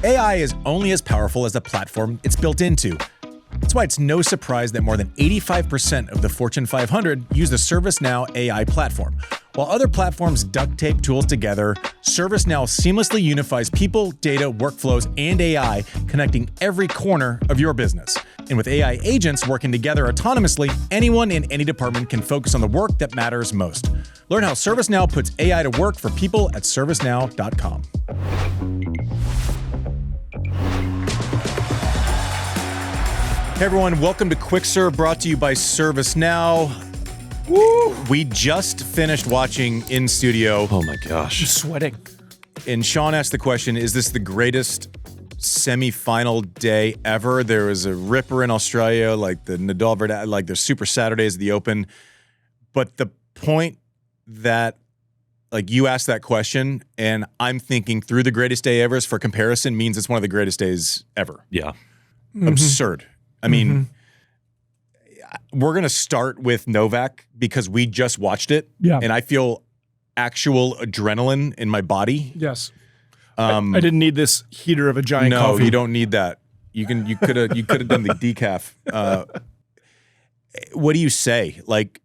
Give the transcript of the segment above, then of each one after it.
AI is only as powerful as the platform it's built into. That's why it's no surprise that more than 85% of the Fortune 500 use the ServiceNow AI platform. While other platforms duct tape tools together, ServiceNow seamlessly unifies people, data, workflows, and AI, connecting every corner of your business. And with AI agents working together autonomously, anyone in any department can focus on the work that matters most. Learn how ServiceNow puts AI to work for people at servicenow.com. Hey everyone, welcome to Quick Serve, brought to you by ServiceNow. Woo! We just finished watching in studio. Oh my gosh. I'm sweating. And Sean asked the question, is this the greatest semi-final day ever? There was a ripper in Australia, like the Nadal, like the Super Saturdays of the Open. But the point that, like, you asked that question, and I'm thinking through the greatest day ever is for comparison means it's one of the greatest days ever. Yeah. Absurd. I mean, we're going to start with Novak because we just watched it. Yeah. And I feel actual adrenaline in my body. Yes. I didn't need this heater of a giant coffee. No, you don't need that. You could have done the decaf. What do you say? Like,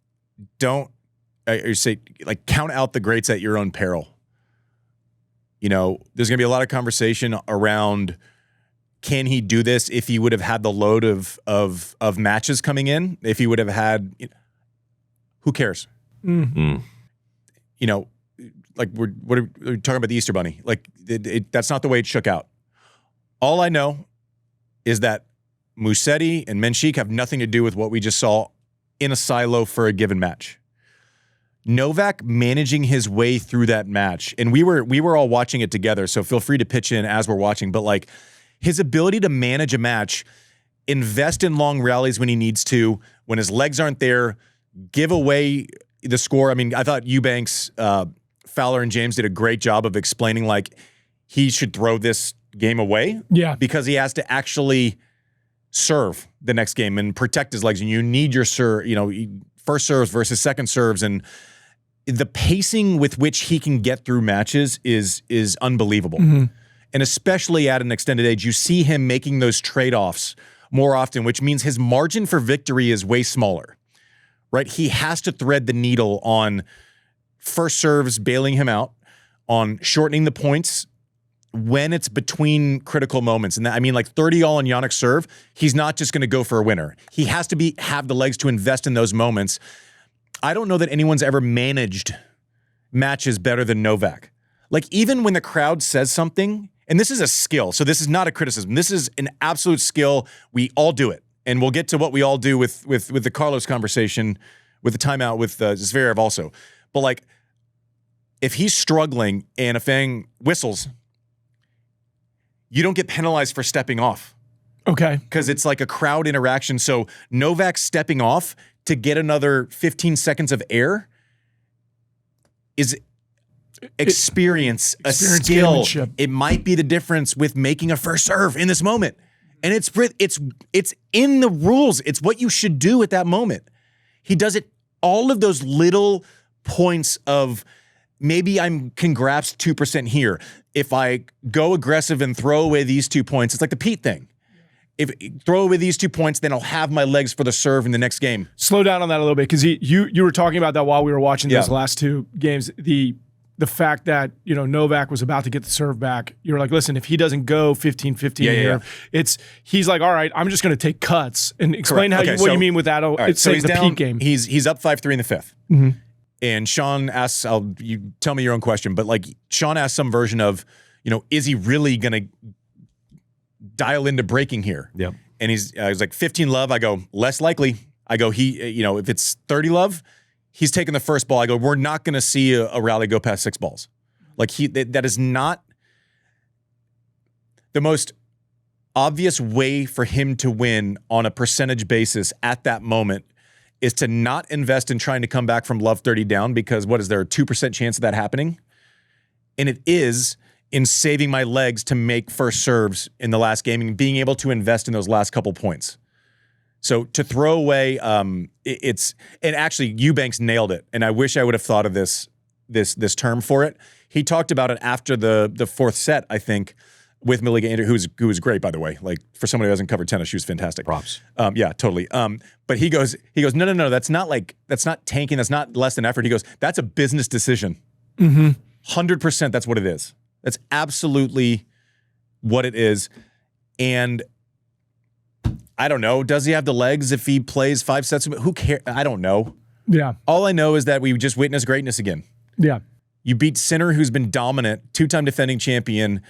you say, like, count out the greats at your own peril. You know, there's going to be a lot of conversation around, can he do this if he would have had the load of matches coming in? If he would have had, who cares? Mm-hmm. You know, like we're talking about the Easter Bunny. Like that's not the way it shook out. All I know is that Musetti and Menchik have nothing to do with what we just saw in a silo for a given match. Novak managing his way through that match, and we were all watching it together, so feel free to pitch in as we're watching, but like his ability to manage a match, invest in long rallies when he needs to, when his legs aren't there, give away the score. I mean, I thought Eubanks, Fowler, and James did a great job of explaining, like, he should throw this game away. Yeah. Because he has to actually serve the next game and protect his legs. And you need your first serves versus second serves. And the pacing with which he can get through matches is unbelievable. Mm-hmm. And especially at an extended age, you see him making those trade-offs more often, which means his margin for victory is way smaller, right? He has to thread the needle on first serves bailing him out, on shortening the points when it's between critical moments. And that, I mean, like 30-all on Jannik's serve, he's not just going to go for a winner. He has to have the legs to invest in those moments. I don't know that anyone's ever managed matches better than Novak. Like, even when the crowd says something, and this is a skill, so this is not a criticism. This is an absolute skill. We all do it. And we'll get to what we all do with the Carlos conversation, with the timeout with Zverev also. But, like, if he's struggling and a Fang whistles, you don't get penalized for stepping off. Okay. Because it's like a crowd interaction. So Novak stepping off to get another 15 seconds of air is experience, a skill. It might be the difference with making a first serve in this moment. And it's in the rules. It's what you should do at that moment. He does it, all of those little points of, maybe I can grasp 2% here. If I go aggressive and throw away these 2 points, it's like the Pete thing. If throw away these 2 points, then I'll have my legs for the serve in the next game. Slow down on that a little bit, because you were talking about that while we were watching those last two games. The fact that, you know, Novak was about to get the serve back, you're like, listen, if he doesn't go 15-15 here, he's like, all right, I'm just going to take cuts. And explain what you mean with that. Right, it's so the down, Pete game. He's up 5-3 in the fifth. Mm-hmm. And Sean asks, you tell me your own question, but like Sean asked some version of, you know, is he really going to dial into breaking here? Yeah. And he's like 15 love. I go, less likely. I go, if it's 30 love, he's taking the first ball. I go, we're not going to see a rally go past 6 balls. Like that is not the most obvious way for him to win on a percentage basis at that moment, is to not invest in trying to come back from love 30 down, because what is there, a 2% chance of that happening? And it is in saving my legs to make first serves in the last game and being able to invest in those last couple points. So to throw away, and actually Eubanks nailed it. And I wish I would have thought of this term for it. He talked about it after the fourth set, I think, with Malika Andrews, who was great, by the way. Like, for somebody who hasn't covered tennis, she was fantastic. Props. Yeah, totally. But he goes, no, that's not tanking. That's not less than effort. He goes, that's a business decision. 100%. That's what it is. That's absolutely what it is. And I don't know. Does he have the legs if he plays 5 sets? Who cares? I don't know. Yeah. All I know is that we just witnessed greatness again. Yeah. You beat Sinner, who's been dominant, 2-time defending champion.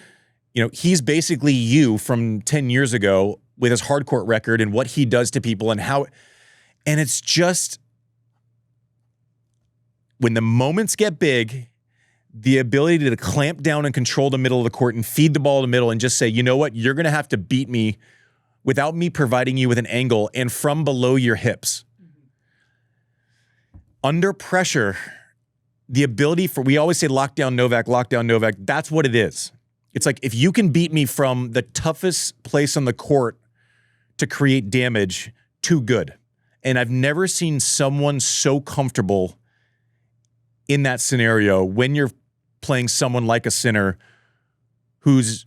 You know, he's basically you from 10 years ago with his hard court record and what he does to people and how. And it's just, when the moments get big, the ability to clamp down and control the middle of the court and feed the ball to the middle and just say, you know what, you're going to have to beat me without me providing you with an angle and from below your hips. Under pressure, the ability for, we always say lockdown Novak, that's what it is. It's like, if you can beat me from the toughest place on the court to create damage, too good. And I've never seen someone so comfortable in that scenario when you're playing someone like a Sinner who's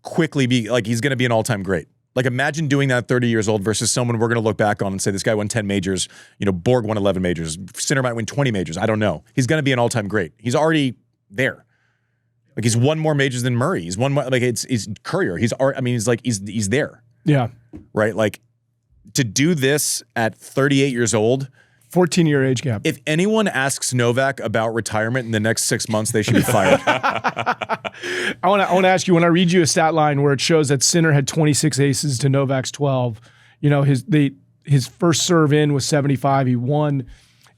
quickly he's going to be an all-time great. Like, imagine doing that at 30 years old versus someone we're going to look back on and say, this guy won 10 majors. You know, Borg won 11 majors. Sinner might win 20 majors. I don't know. He's going to be an all-time great. He's already there. Like, he's won more majors than Murray. He's won more, like, he's Courier. He's there. Yeah. Right? Like, to do this at 38 years old, 14-year age gap. if anyone asks Novak about retirement in the next 6 months, they should be fired. I want to ask you, when I read you a stat line where it shows that Sinner had 26 aces to Novak's 12, you know, his first serve in was 75. He won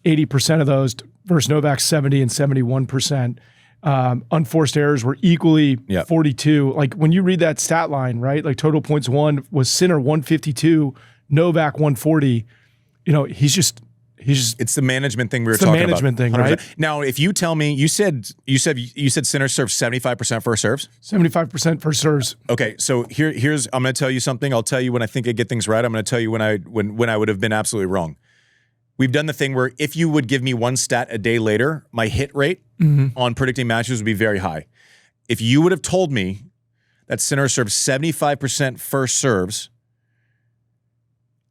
80% of those versus Novak's 70 and 71%. Unforced errors were equally 42. Like, when you read that stat line, right? Like, total points won was Sinner 152, Novak 140. You know, he's just it's the management thing we were talking about. It's the management thing, 100%. Right? Now, if you tell me, you said Sinner serves 75% first serves? 75% first serves. Okay, so here's I'm going to tell you something. I'll tell you when I think I get things right. I'm going to tell you when I would have been absolutely wrong. We've done the thing where if you would give me one stat a day later, my hit rate on predicting matches would be very high. If you would have told me that Sinner served 75% first serves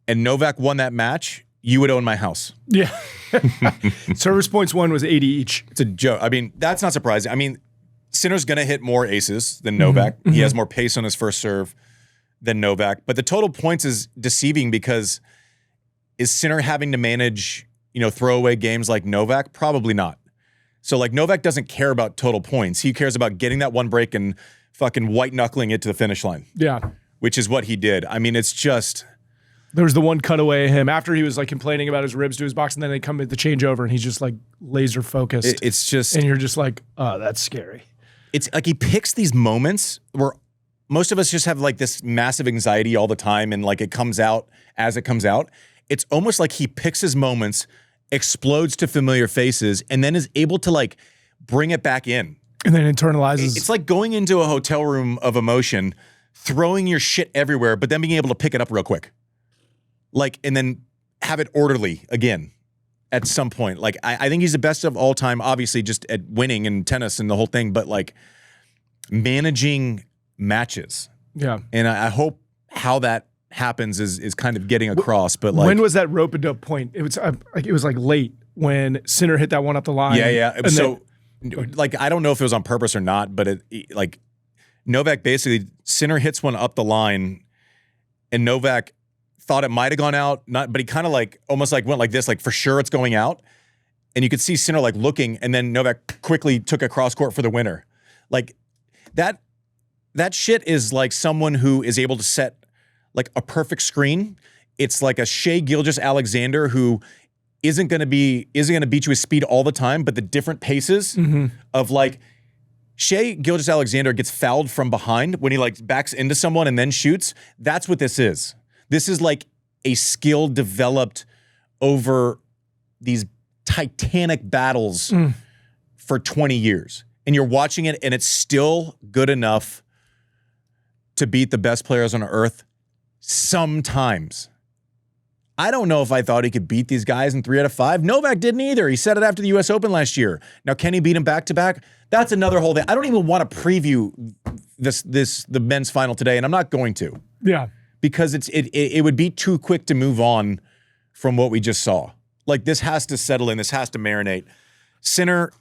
and Novak won that match, you would own my house. Yeah. Service points won was 80 each. It's a joke. I mean, that's not surprising. I mean, Sinner's going to hit more aces than Novak. He has more pace on his first serve than Novak. But the total points is deceiving because is Sinner having to manage, you know, throwaway games like Novak? Probably not. So, like, Novak doesn't care about total points. He cares about getting that one break and fucking white-knuckling it to the finish line. Yeah. Which is what he did. I mean, it's just... There was the one cutaway of him after he was like complaining about his ribs to his box, and then they come at the changeover, and he's just like laser focused. It's just, and you're just like, oh, that's scary. It's like he picks these moments where most of us just have like this massive anxiety all the time, and like it comes out as it comes out. It's almost like he picks his moments, explodes to familiar faces, and then is able to like bring it back in. And then internalizes. It's like going into a hotel room of emotion, throwing your shit everywhere, but then being able to pick it up real quick. Like, and then have it orderly again at some point. Like, I think he's the best of all time, obviously, just at winning and tennis and the whole thing, but like managing matches. Yeah. And I hope how that happens is kind of getting across. But like, when was that rope-a-dope point? It was like late when Sinner hit that one up the line. Yeah. And so, like, I don't know if it was on purpose or not, but like Novak basically, Sinner hits one up the line, and Novak thought it might have gone out, but he kind of like almost like went like this, like for sure it's going out. And you could see Sinner like looking, and then Novak quickly took a cross court for the winner. Like that shit is like someone who is able to set like a perfect screen. It's like a Shai Gilgeous-Alexander who isn't going to beat you with speed all the time, but the different paces of like Shai Gilgeous-Alexander gets fouled from behind when he like backs into someone and then shoots. That's what this is. This is like a skill developed over these titanic battles for 20 years. And you're watching it, and it's still good enough to beat the best players on earth sometimes. I don't know if I thought he could beat these guys in 3 out of 5. Novak didn't either. He said it after the U.S. Open last year. Now, can he beat him back-to-back? That's another whole thing. I don't even want to preview the men's final today, and I'm not going to. Yeah. Because it would be too quick to move on from what we just saw. Like, this has to settle in. This has to marinate. Sinner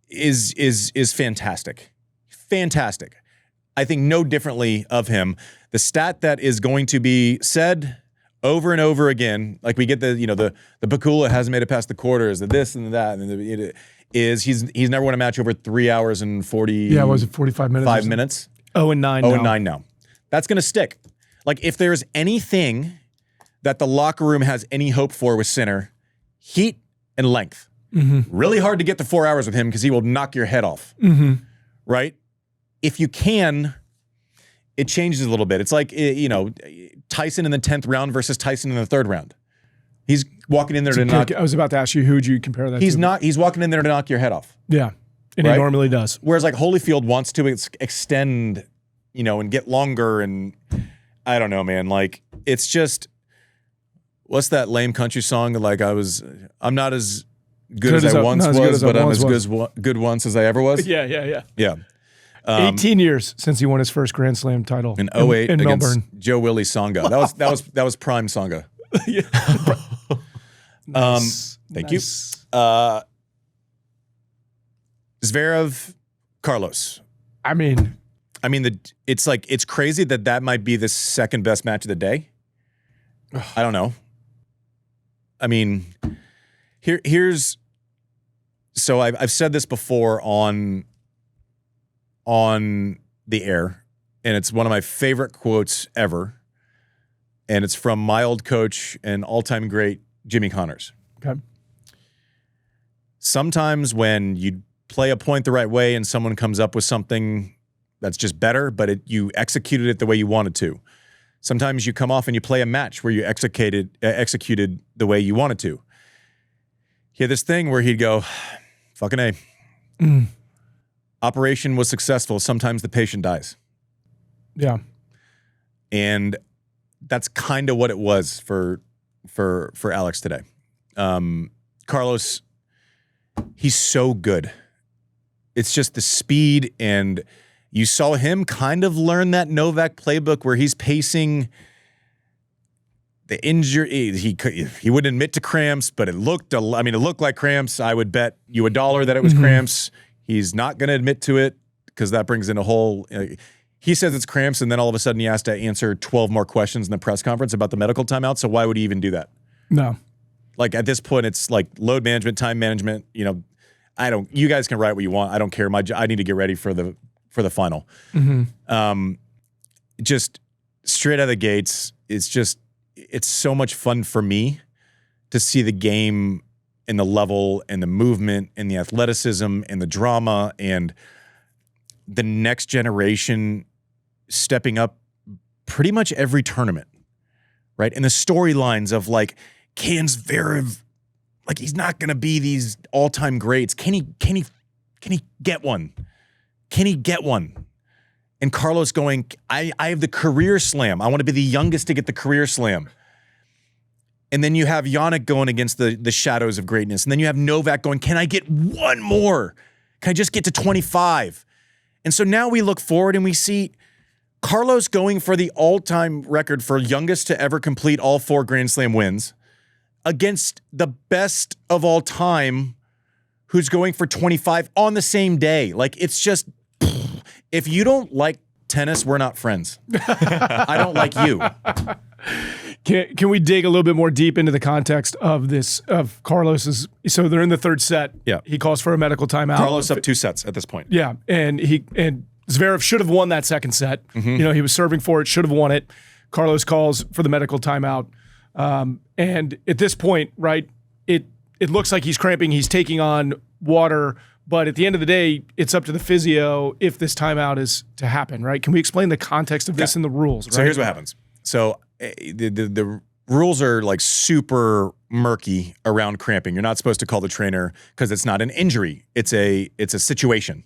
is fantastic. Fantastic. I think no differently of him. The stat that is going to be said over and over again, like we get the Bakula hasn't made it past the quarters, the this and that, and he's never won a match over 3 hours and 40. Yeah, was it 45 minutes? 5 minutes. 0-9. 0-9 now. That's gonna stick. Like, if there's anything that the locker room has any hope for with Sinner, heat and length. Mm-hmm. Really hard to get to 4 hours with him because he will knock your head off. Mm-hmm. Right? If you can, it changes a little bit. It's like, Tyson in the 10th round versus Tyson in the 3rd round. He's walking in there to knock. I was about to ask you, who would you compare that to? He's walking in there to knock your head off. Yeah. And right? He normally does. Whereas like Holyfield wants to extend, and get longer, and I don't know, man. Like, it's just, what's that lame country song? Like, I'm not as good as I once was, but I'm as good once as I ever was. Yeah. 18 years since he won his first Grand Slam title in 08 in against Melbourne. Joe Willie Tsonga. That was prime Tsonga. Thank you. Zverev, Carlos. I mean, it's crazy that might be the second best match of the day. I don't know. I mean, here's. So I've said this before on the air, and it's one of my favorite quotes ever. And it's from my old coach and all-time great Jimmy Connors. Okay. Sometimes when you play a point the right way and someone comes up with something that's just better, but you executed it the way you wanted to. Sometimes you come off and you play a match where you executed the way you wanted to. He had this thing where he'd go, fucking A. Operation was successful. Sometimes the patient dies. Yeah. And that's kind of what it was for Alex today. Carlos, he's so good. It's just the speed, and you saw him kind of learn that Novak playbook where he's pacing the injury. He wouldn't admit to cramps, but it looked like cramps. I would bet you $1 that it was cramps. He's not going to admit to it because that brings in a whole. He says it's cramps, and then all of a sudden he has to answer 12 more questions in the press conference about the medical timeout. So why would he even do that? No. Like, at this point, it's like load management, time management. You guys can write what you want. I don't care. I need to get ready for the final. Mm-hmm. Just straight out of the gates, it's so much fun for me to see the game and the level and the movement and the athleticism and the drama and the next generation stepping up pretty much every tournament, right? And the storylines of like, can Zverev, like, he's not going to be these all-time greats. Can he get one? Can he get one? And Carlos going, I have the career slam. I want to be the youngest to get the career slam. And then you have Jannik going against the shadows of greatness. And then you have Novak going, can I get one more? Can I just get to 25? And so now we look forward and we see Carlos going for the all-time record for youngest to ever complete all 4 Grand Slam wins against the best of all time who's going for 25 on the same day. Like, it's just, if you don't like tennis, we're not friends. I don't like you. Can we dig a little bit more deep into the context of this, of Carlos's? So they're in the 3rd set. Yeah. He calls for a medical timeout. Carlos up 2 sets at this point. Yeah. And Zverev should have won that 2nd set. Mm-hmm. He was serving for it, should have won it. Carlos calls for the medical timeout. And at this point, right, it looks like he's cramping. He's taking on water. But at the end of the day, it's up to the physio if this timeout is to happen, right? Can we explain the context of this and the rules? Right? So here's what happens. So the rules are like super murky around cramping. You're not supposed to call the trainer because it's not an injury. It's a situation,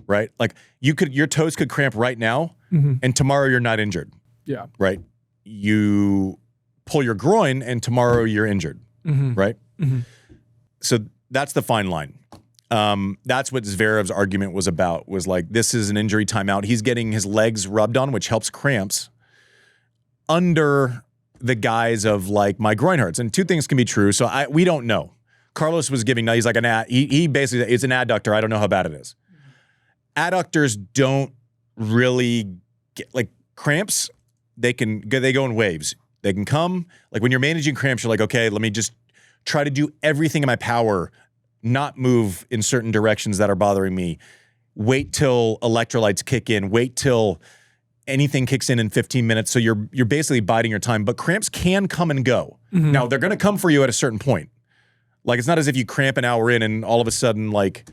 right? Like, your toes could cramp right now, and tomorrow you're not injured. Yeah. Right? You pull your groin and tomorrow you're injured, right? So that's the fine line. That's what Zverev's argument was about, was like, this is an injury timeout. He's getting his legs rubbed on, which helps cramps, under the guise of like, my groin hurts. And two things can be true. So we don't know. Carlos was giving, he's like he basically, it's an adductor. I don't know how bad it is. Adductors don't really get, like, cramps, they go in waves. They can come, like when you're managing cramps, you're like, okay, let me just try to do everything in my power, not move in certain directions that are bothering me. Wait till electrolytes kick in. Wait till anything kicks in 15 minutes. So you're basically biding your time. But cramps can come and go. Now, they're going to come for you at a certain point. Like, it's not as if you cramp an hour in and all of a sudden, like,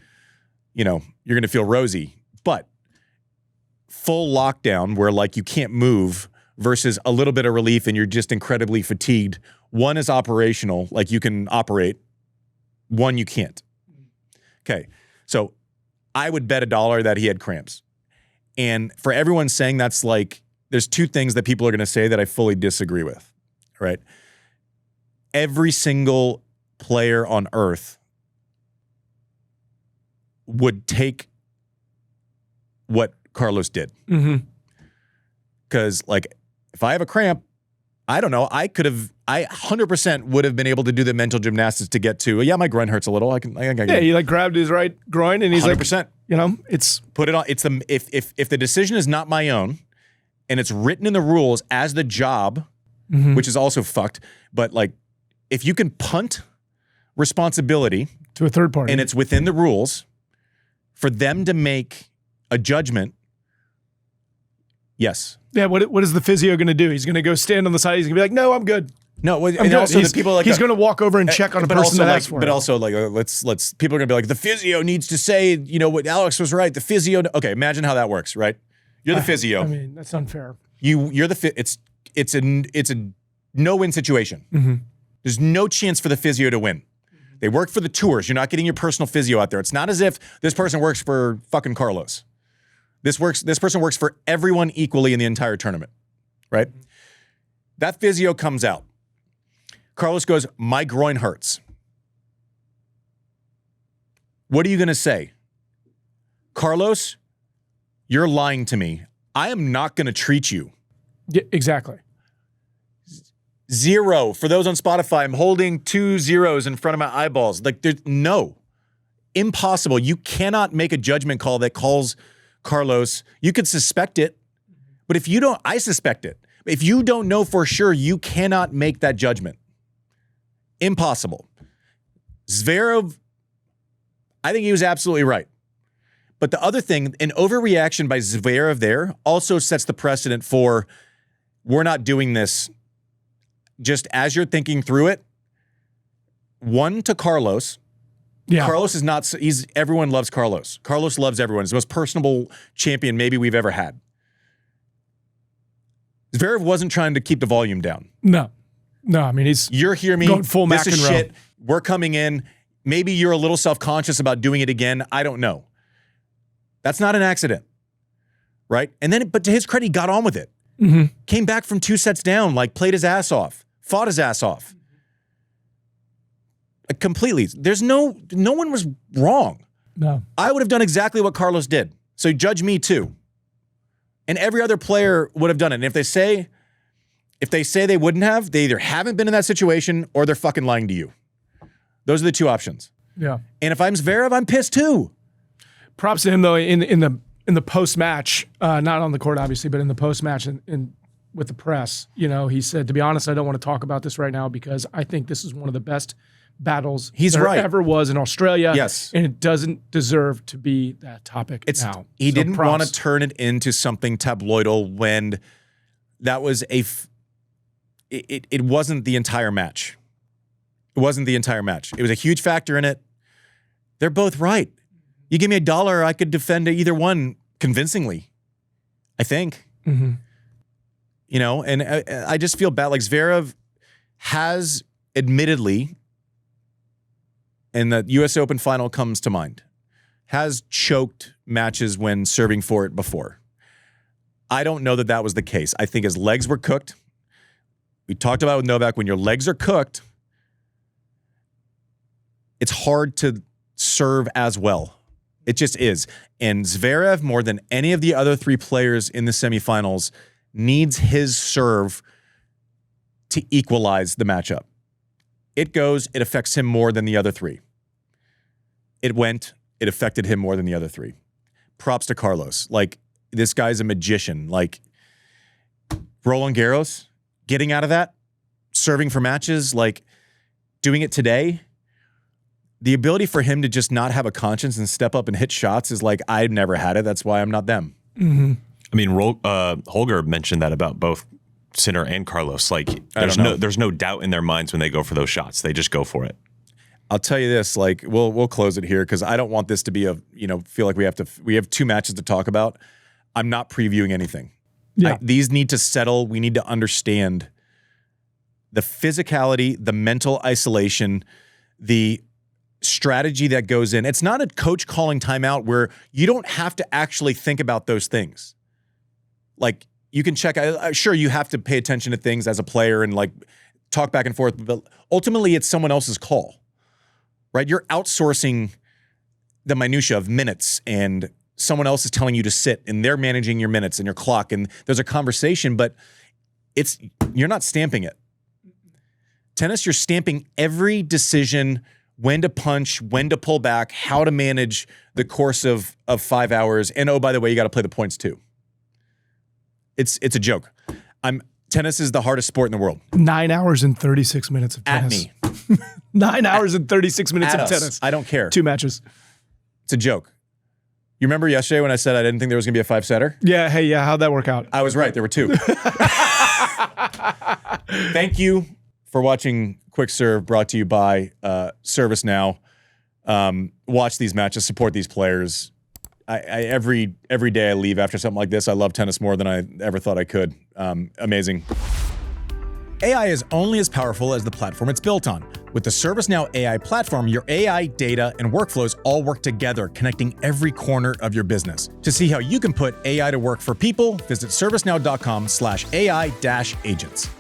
you know, you're going to feel rosy. But full lockdown where, like, you can't move versus a little bit of relief and you're just incredibly fatigued. One is operational, like you can operate. One you can't. Okay, so I would bet $1 that he had cramps. And for everyone saying that's like, there's two things that people are going to say that I fully disagree with, right? Every single player on earth would take what Carlos did. Because, like, if I have a cramp, I don't know, I 100% would have been able to do the mental gymnastics to get to, yeah, my groin hurts a little. He like grabbed his right groin and he's 100%. Like, you know, it's put it on. It's the if the decision is not my own and it's written in the rules as the job, which is also fucked. But like, if you can punt responsibility to a third party and it's within the rules for them to make a judgment, yes. Yeah, what is the physio going to do? He's going to go stand on the side. He's going to be like, no, I'm good. No, and also the people like he's going to walk over and check on a person that asked for it. But also, like, let's people are going to be like, the physio needs to say, you know what, Alex was right. The physio. Okay, imagine how that works, right? You're the physio. I mean, that's unfair. You're the it's a no-win situation. There's no chance for the physio to win. They work for the tours. You're not getting your personal physio out there. It's not as if this person works for fucking Carlos. This person works for everyone equally in the entire tournament, right? That physio comes out. Carlos goes, my groin hurts. What are you going to say? Carlos, you're lying to me. I am not going to treat you. Yeah, exactly. 0. For those on Spotify, I'm holding 2 zeros in front of my eyeballs. Like, there's no. Impossible. You cannot make a judgment call that calls Carlos. You could suspect it, but if you don't, I suspect it. If you don't know for sure, you cannot make that judgment. Impossible. Zverev, I think he was absolutely right. But the other thing, an overreaction by Zverev there also sets the precedent for, we're not doing this just as you're thinking through it. One, to Carlos. Yeah. Carlos is not, everyone loves Carlos. Carlos loves everyone. He's the most personable champion maybe we've ever had. Zverev wasn't trying to keep the volume down. No, I mean, you're hearing me, going full this is McEnroe. Shit, we're coming in, maybe you're a little self-conscious about doing it again, I don't know. That's not an accident, right? And then, but to his credit, he got on with it. Came back from 2 sets down, like played his ass off, fought his ass off. Completely. No one was wrong. No. I would have done exactly what Carlos did. So judge me too. And every other player would have done it. And if they say they wouldn't have, they either haven't been in that situation or they're fucking lying to you. Those are the two options. Yeah. And if I'm Zverev, I'm pissed too. Props to him though in the post match, not on the court obviously, but in the post match and with the press, you know, he said, to be honest, I don't want to talk about this right now because I think this is one of the best battles there ever was in Australia. Yes. And it doesn't deserve to be that topic now. He didn't want to turn it into something tabloidal when that was it wasn't the entire match. It wasn't the entire match. It was a huge factor in it. They're both right. You give me $1, I could defend either one convincingly, I think. You know, and I just feel bad. Like Zverev has admittedly, and the U.S. Open final comes to mind, has choked matches when serving for it before. I don't know that was the case. I think his legs were cooked. We talked about with Novak, when your legs are cooked, it's hard to serve as well. It just is. And Zverev, more than any of the other three players in the semifinals, needs his serve to equalize the matchup. It goes, it affects him more than the other three. It went, it affected him more than the other three. Props to Carlos. Like, this guy's a magician. Like, Roland Garros, getting out of that, serving for matches, like doing it today, the ability for him to just not have a conscience and step up and hit shots is like, I've never had it. That's why I'm not them. Mm-hmm. I mean, Holger mentioned that about both Sinner and Carlos. Like, there's no doubt in their minds when they go for those shots. They just go for it. I'll tell you this, like, we'll close it here because I don't want this to be feel like we have two matches to talk about. I'm not previewing anything. Yeah. These need to settle. We need to understand the physicality, the mental isolation, the strategy that goes in. It's not a coach calling timeout where you don't have to actually think about those things. Like, you can check, sure, you have to pay attention to things as a player and like talk back and forth, but ultimately it's someone else's call, right? You're outsourcing the minutia of minutes, and someone else is telling you to sit, and they're managing your minutes and your clock, and there's a conversation, but you're not stamping it. Tennis, you're stamping every decision, when to punch, when to pull back, how to manage the course of 5 hours, and oh, by the way, you got to play the points too. It's a joke. Tennis is the hardest sport in the world. 9 hours and 36 minutes of tennis. At me. 9 hours and 36 minutes At of us. tennis. I don't care. 2 matches. It's a joke. You remember yesterday when I said I didn't think there was going to be a 5-setter? Yeah, hey, yeah, how'd that work out? I was right. There were 2. Thank you for watching Quick Serve, brought to you by ServiceNow. Watch these matches, support these players. Every day I leave after something like this, I love tennis more than I ever thought I could. Amazing. AI is only as powerful as the platform it's built on. With the ServiceNow AI platform, your AI, data, and workflows all work together, connecting every corner of your business. To see how you can put AI to work for people, visit servicenow.com/AI-agents.